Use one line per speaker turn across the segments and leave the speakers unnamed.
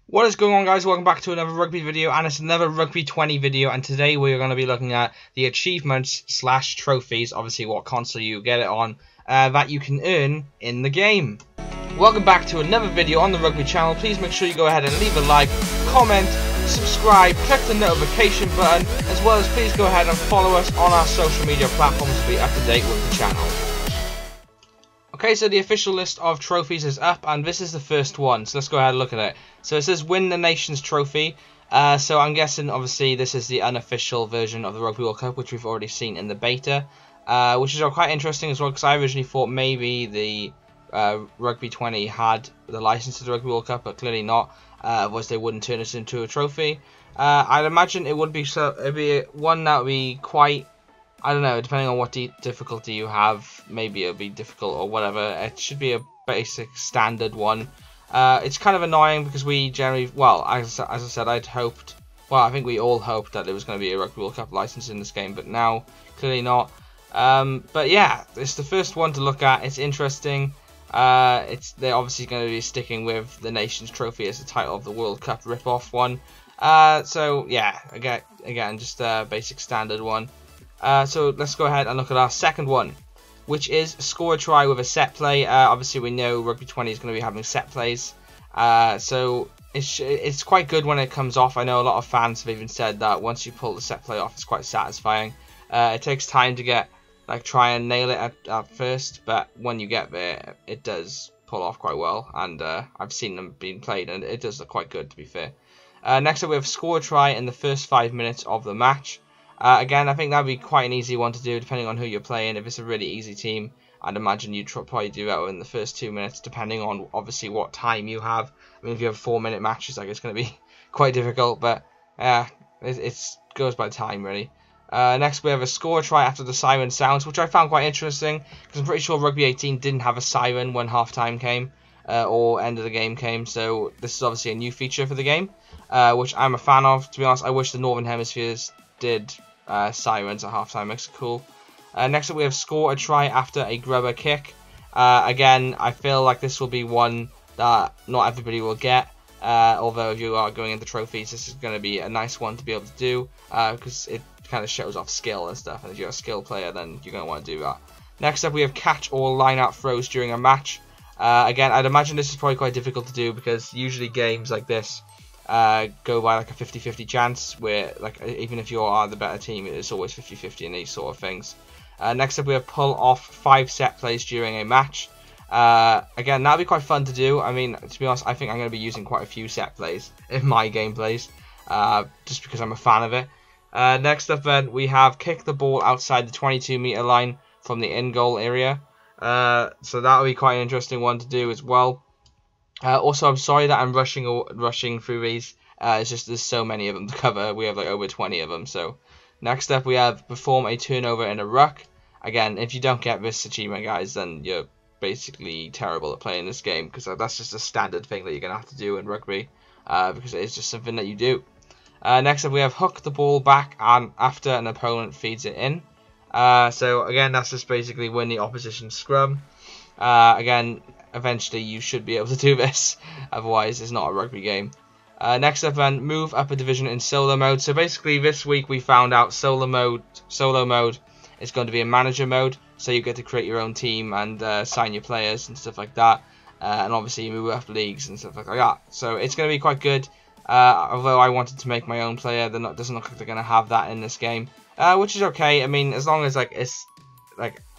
What is going on, guys? Welcome back to another rugby video, and it's another Rugby 20 video, and today we're going to be looking at the achievements / trophies, obviously what console you get it on, that you can earn in the game. Welcome back to another video on the Rugby channel. Please make sure you go ahead and leave a like, comment, subscribe, click the notification button, as well as please go ahead and follow us on our social media platforms to be up to date with the channel. Okay, so the official list of trophies is up, and this is the first one, so let's go ahead and look at it. So it says Win the Nations Trophy, so I'm guessing obviously this is the unofficial version of the Rugby World Cup, which we've already seen in the beta, which is quite interesting as well, because I originally thought maybe the Rugby 20 had the license to the Rugby World Cup, but clearly not, otherwise they wouldn't turn this into a trophy. I'd imagine it would be it'd be one that would be quite, I don't know, depending on what difficulty you have, maybe it'll be difficult or whatever. It should be a basic standard one. It's kind of annoying because we generally, well, as I said, I think we all hoped that there was going to be a Rugby World Cup license in this game, but now, clearly not. But yeah, it's the first one to look at. It's interesting. They're obviously going to be sticking with the Nations Trophy as the title of the World Cup rip-off one. So yeah, again, just a basic standard one. So let's go ahead and look at our second one, which is score a try with a set play. Obviously we know Rugby 20 is going to be having set plays, so it's quite good when it comes off. I know a lot of fans have even said that once you pull the set play off, it's quite satisfying. It takes time to try and nail it at first, but when you get there, it does pull off quite well, and I've seen them being played, and it does look quite good, to be fair. Next up, we have score a try in the first 5 minutes of the match. Again, I think that would be quite an easy one to do, depending on who you're playing. If it's a really easy team, I'd imagine you'd probably do that in the first 2 minutes, depending on, obviously, what time you have. I mean, if you have 4-minute matches, it's going to be quite difficult, but it goes by time, really. Next, we have a score try after the siren sounds, which I found quite interesting, because I'm pretty sure Rugby 18 didn't have a siren when half-time came, or end of the game came, so this is obviously a new feature for the game, which I'm a fan of. To be honest, I wish the Northern Hemispheres did sirens at halftime. Makes it cool. Next up, we have score a try after a grubber kick. Again, I feel like this will be one that not everybody will get, although if you are going into trophies, this is going to be a nice one to be able to do, because it kind of shows off skill and stuff, and if you're a skill player, then you're going to want to do that. Next up, we have catch or line out throws during a match. Again, I'd imagine this is probably quite difficult to do, because usually games like this go by like a 50-50 chance, where even if you are the better team, it's always 50-50 in these sort of things. Next up, we have pull off 5 set plays during a match. Again, that'd be quite fun to do. I mean, to be honest, I think I'm going to be using quite a few set plays in my gameplays, just because I'm a fan of it. Next up, then, we have kick the ball outside the 22-meter line from the in-goal area. So that would be quite an interesting one to do as well. Also, I'm sorry that I'm rushing through these. It's just there's so many of them to cover. We have like over 20 of them. So next up, we have perform a turnover in a ruck. Again, if you don't get this achievement, guys, then you're basically terrible at playing this game, because that's just a standard thing that you're gonna have to do in rugby, because it is just something that you do. Next up, we have hook the ball back after an opponent feeds it in. So again, that's just basically win the opposition scrum. Again, eventually you should be able to do this, otherwise it's not a rugby game. Next up, then, move up a division in solo mode. So basically this week we found out solo mode is going to be a manager mode, so you get to create your own team and sign your players and stuff like that, and obviously you move up leagues and stuff like that. So it's going to be quite good, although I wanted to make my own player. Doesn't look like they're going to have that in this game, which is okay. I mean, as long as it's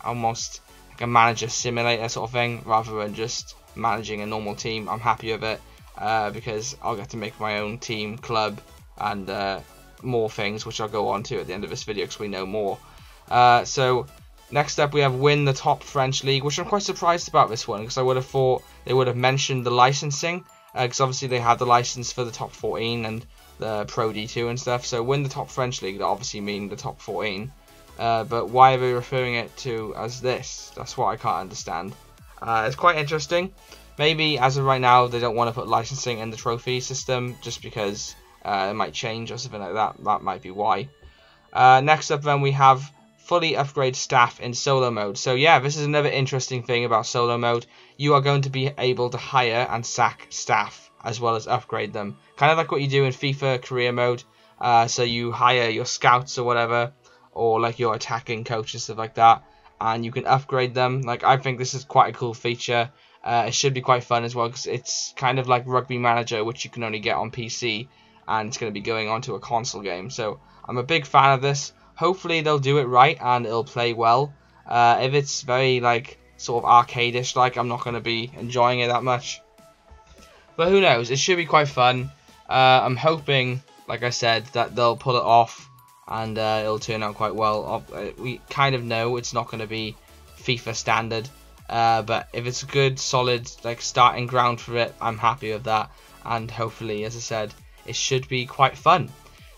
almost like a manager simulator sort of thing, rather than just managing a normal team, I'm happy with it, because I'll get to make my own team, club, and more things, which I'll go on to at the end of this video because we know more. So next up, we have win the top French league, which I'm quite surprised about this one, because I would have thought they would have mentioned the licensing, because obviously they have the license for the top 14 and the Pro D2 and stuff. So win the top French league, that obviously mean the top 14. But why are they referring it to as this? That's what I can't understand. It's quite interesting. Maybe as of right now they don't want to put licensing in the trophy system, just because it might change or something like that. That might be why. Next up, then, we have fully upgrade staff in solo mode. So yeah, this is another interesting thing about solo mode. You are going to be able to hire and sack staff as well as upgrade them. Kind of like what you do in FIFA career mode. So you hire your scouts or whatever, or like your attacking coach and stuff like that, and you can upgrade them. Like, I think this is quite a cool feature. It should be quite fun as well, because it's kind of like Rugby Manager, which you can only get on PC, and it's going to be going on to a console game. So I'm a big fan of this. Hopefully they'll do it right and it'll play well. If it's very like sort of arcade-ish, like, I'm not going to be enjoying it that much. But who knows? It should be quite fun. I'm hoping, like I said, that they'll pull it off and it'll turn out quite well. We kind of know it's not going to be FIFA standard, but if it's a good, solid like starting ground for it, I'm happy with that. And hopefully, as I said, it should be quite fun.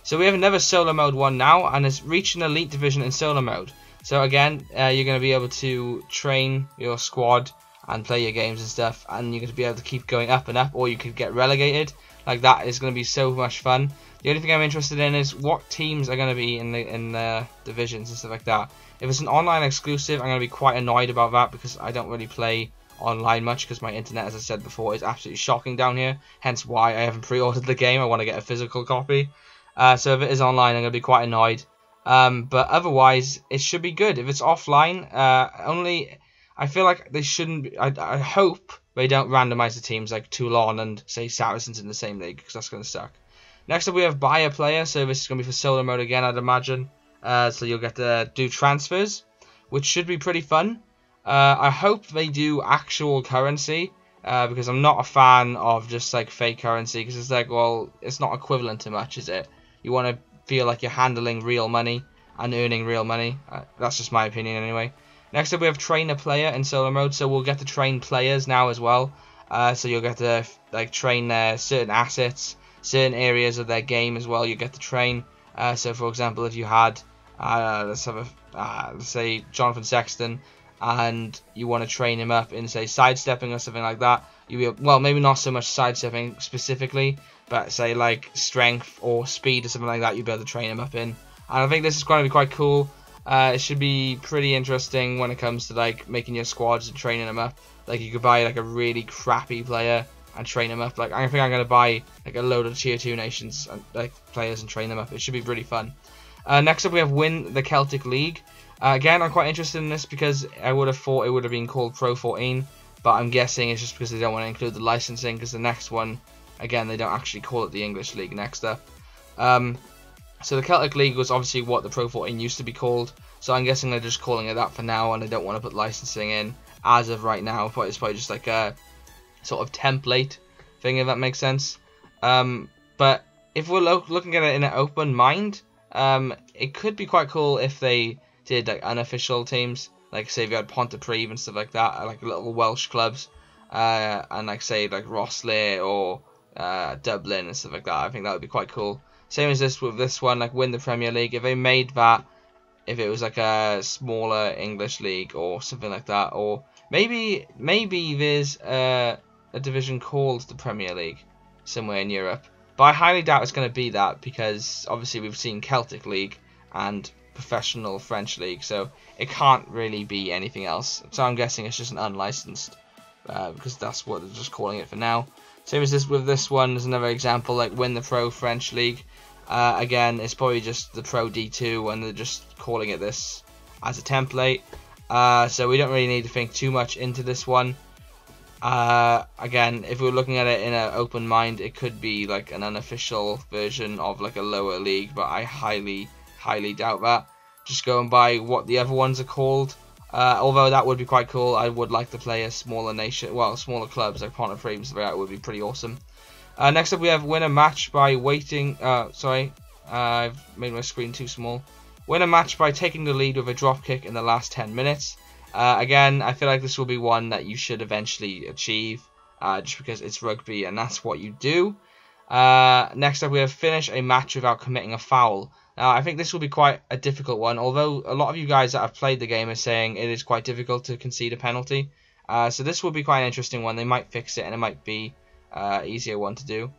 So we have another solo mode one now, and it's reached an elite division in solo mode. So again, you're going to be able to train your squad and play your games and stuff, and you're going to be able to keep going up and up, or you could get relegated. Like, that is going to be so much fun. The only thing I'm interested in is what teams are going to be in the divisions and stuff like that. If it's an online exclusive, I'm going to be quite annoyed about that, because I don't really play online much, because my internet, as I said before, is absolutely shocking down here. Hence why I haven't pre-ordered the game. I want to get a physical copy. So if it is online, I'm going to be quite annoyed. But otherwise, it should be good. If it's offline, I feel like they shouldn't be, I hope they don't randomize the teams like Toulon and, say, Saracens in the same league, because that's going to suck. Next up, we have buy a player. So this is going to be for solo mode again, I'd imagine. So you'll get to do transfers, which should be pretty fun. I hope they do actual currency, because I'm not a fan of just like fake currency, because it's like, well, it's not equivalent to much, is it? You want to feel like you're handling real money and earning real money. That's just my opinion anyway. Next up, we have train a player in solo mode, so we'll get to train players now as well. So you'll get to like train their certain assets, certain areas of their game as well. You get to train. So for example, if you had let's say Jonathan Sexton, and you want to train him up in, say, sidestepping or something like that, you be, well, maybe not so much sidestepping specifically, but say like strength or speed or something like that, you'll be able to train him up in. And I think this is going to be quite cool. It should be pretty interesting when it comes to like making your squads and training them up. Like, you could buy like a really crappy player and train them up. Like, I think I'm going to buy like a load of tier 2 nations and like players and train them up. It should be really fun. Next up, we have win the Celtic League. Again, I'm quite interested in this, because I would have thought it would have been called Pro 14, but I'm guessing it's just because they don't want to include the licensing, because the next one, again, they don't actually call it the English League next up. So the Celtic League was obviously what the Pro 14 used to be called, so I'm guessing they're just calling it that for now, and they don't want to put licensing in as of right now. But it's probably just like a sort of template thing, if that makes sense. But if we're looking at it in an open mind, it could be quite cool if they did like unofficial teams, like say if you had Pontypridd and stuff like that, like little Welsh clubs, and like say like Rosslare or Dublin and stuff like that. I think that would be quite cool. Same as this with this one, like win the Premier League. If they made that, if it was like a smaller English league or something like that, or maybe there's a division called the Premier League somewhere in Europe. But I highly doubt it's going to be that, because obviously we've seen Celtic League and professional French league, so it can't really be anything else. So I'm guessing it's just an unlicensed, because that's what they're just calling it for now. Same as this with this one, there's another example, like win the Pro French League. Again, it's probably just the Pro D2, and they're just calling it this as a template. So we don't really need to think too much into this one. Again, if we were looking at it in an open mind, it could be like an unofficial version of like a lower league, but I highly doubt that. Just go and buy what the other ones are called. Although that would be quite cool. I would like to play a smaller nation, well, smaller clubs like Pontypridd and stuff like that would be pretty awesome. Next up, we have win a match by waiting. Sorry, I've made my screen too small. Win a match by taking the lead with a drop kick in the last 10 minutes. Again, I feel like this will be one that you should eventually achieve, just because it's rugby and that's what you do. Next up, we have finish a match without committing a foul. Now, I think this will be quite a difficult one, although a lot of you guys that have played the game are saying it is quite difficult to concede a penalty. So this will be quite an interesting one. They might fix it, and it might be an easier one to do.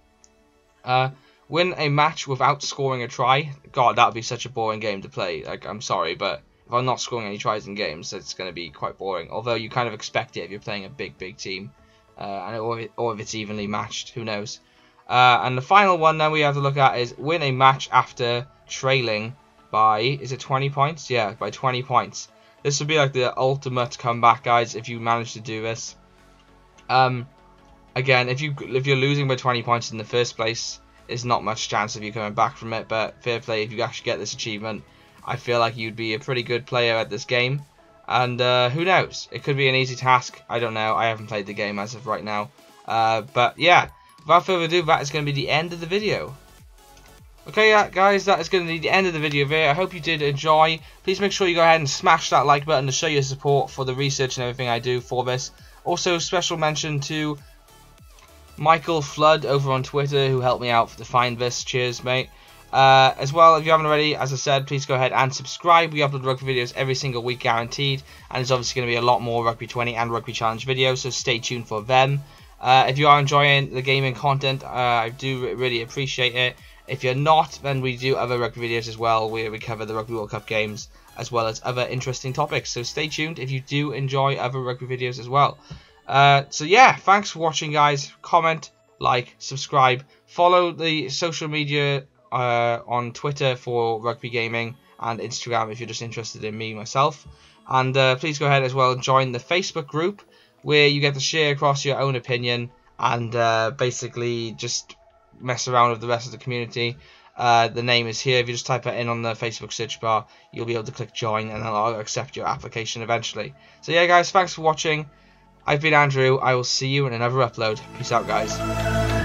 Win a match without scoring a try. God, that would be such a boring game to play. Like, I'm sorry, but if I'm not scoring any tries in games, it's going to be quite boring. Although you kind of expect it if you're playing a big team. or if it's evenly matched, who knows. And the final one then we have to look at is win a match after trailing by, is it 20 points? Yeah, by 20 points. This would be like the ultimate comeback, guys, if you manage to do this. Again, if you're losing by 20 points in the first place, there's not much chance of you coming back from it, but fair play if you actually get this achievement. I feel like you'd be a pretty good player at this game, and who knows, it could be an easy task. I don't know, I haven't played the game as of right now, but yeah, without further ado, that is going to be the end of the video. Okay, guys, that is going to be the end of the video there. I hope you did enjoy. Please make sure you go ahead and smash that like button to show your support for the research and everything I do for this. Also, special mention to Michael Flood over on Twitter, who helped me out to find this. Cheers, mate. As well, if you haven't already, as I said, please go ahead and subscribe. We upload rugby videos every single week, guaranteed, and there's obviously going to be a lot more Rugby 20 and Rugby Challenge videos, so stay tuned for them. If you are enjoying the gaming content, I do really appreciate it. If you're not, then we do other rugby videos as well, where we cover the Rugby World Cup games, as well as other interesting topics, so stay tuned if you do enjoy other rugby videos as well. So yeah, thanks for watching, guys. Comment, like, subscribe, follow the social media on Twitter for rugby gaming, and Instagram if you're just interested in me myself. And please go ahead as well and join the Facebook group, where you get to share across your own opinion and basically just mess around with the rest of the community. The name is here. If you just type it in on the Facebook search bar, you'll be able to click join, and I'll accept your application eventually. So yeah, guys, thanks for watching. I've been Andrew. I will see you in another upload. Peace out, guys.